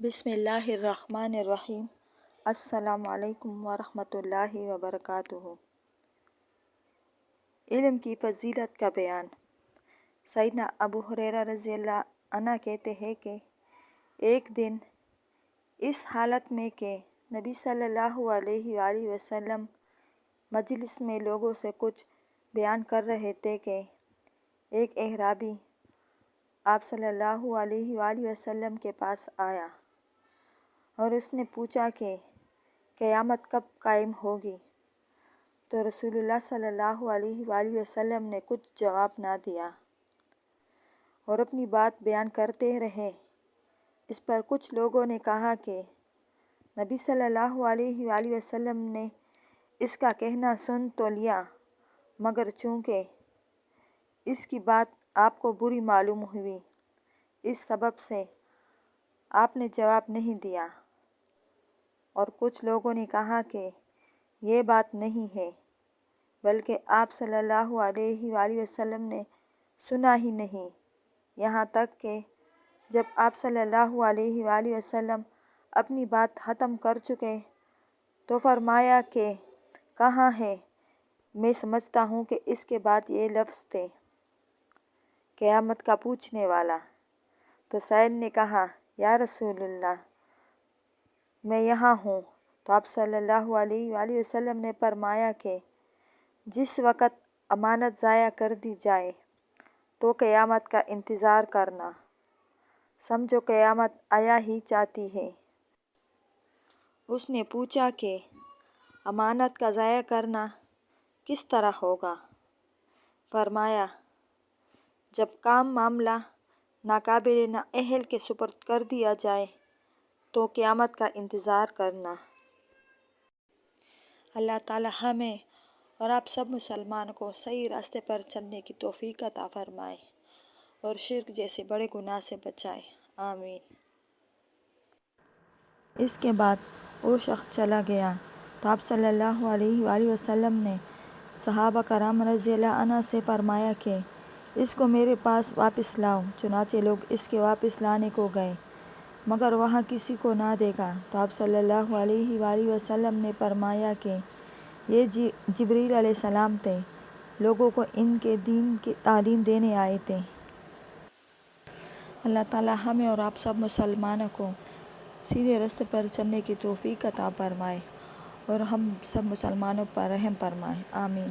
بسم اللہ الرحمن الرحیم۔ السلام علیکم ورحمۃ اللہ وبرکاتہ۔ علم کی فضیلت کا بیان۔ سیدنا ابو ہریرہ رضی اللہ عنہ کہتے ہیں کہ ایک دن اس حالت میں کہ نبی صلی اللہ علیہ وآلہ وسلم مجلس میں لوگوں سے کچھ بیان کر رہے تھے کہ ایک اعرابی آپ صلی اللہ علیہ وآلہ وسلم کے پاس آیا اور اس نے پوچھا کہ قیامت کب قائم ہوگی؟ تو رسول اللہ صلی اللہ علیہ وآلہ وسلم نے کچھ جواب نہ دیا اور اپنی بات بیان کرتے رہے۔ اس پر کچھ لوگوں نے کہا کہ نبی صلی اللہ علیہ وآلہ وسلم نے اس کا کہنا سن تو لیا، مگر چونکہ اس کی بات آپ کو بری معلوم ہوئی، اس سبب سے آپ نے جواب نہیں دیا۔ اور کچھ لوگوں نے کہا کہ یہ بات نہیں ہے، بلکہ آپ صلی اللہ علیہ وآلہ وسلم نے سنا ہی نہیں، یہاں تک کہ جب آپ صلی اللہ علیہ وآلہ وسلم اپنی بات ختم کر چکے تو فرمایا کہ کہاں ہے؟ میں سمجھتا ہوں کہ اس کے بعد یہ لفظ تھے، قیامت کا پوچھنے والا۔ تو سائل نے کہا، یا رسول اللہ، میں یہاں ہوں۔ تو آپ صلی اللہ علیہ وآلہ وسلم نے فرمایا کہ جس وقت امانت ضائع کر دی جائے تو قیامت کا انتظار کرنا، سمجھو قیامت آیا ہی چاہتی ہے۔ اس نے پوچھا کہ امانت کا ضائع کرنا کس طرح ہوگا؟ فرمایا، جب کام معاملہ ناقابل نااہل کے سپرد کر دیا جائے تو قیامت کا انتظار کرنا۔ اللہ تعالیٰ ہمیں اور آپ سب مسلمان کو صحیح راستے پر چلنے کی توفیق عطا فرمائے اور شرک جیسے بڑے گناہ سے بچائے، آمین۔ اس کے بعد وہ شخص چلا گیا تو آپ صلی اللہ علیہ وآلہ وسلم نے صحابہ کرام رضی اللہ عنہ سے فرمایا کہ اس کو میرے پاس واپس لاؤ۔ چنانچہ لوگ اس کے واپس لانے کو گئے، مگر وہاں کسی کو نہ دیکھا۔ تو آپ صلی اللہ علیہ وآلہ وسلم نے فرمایا کہ یہ جبریل علیہ السلام تھے، لوگوں کو ان کے دین کی تعلیم دینے آئے تھے۔ اللہ تعالیٰ ہمیں اور آپ سب مسلمانوں کو سیدھے راستے پر چلنے کی توفیق عطا فرمائے اور ہم سب مسلمانوں پر رحم فرمائے، آمین۔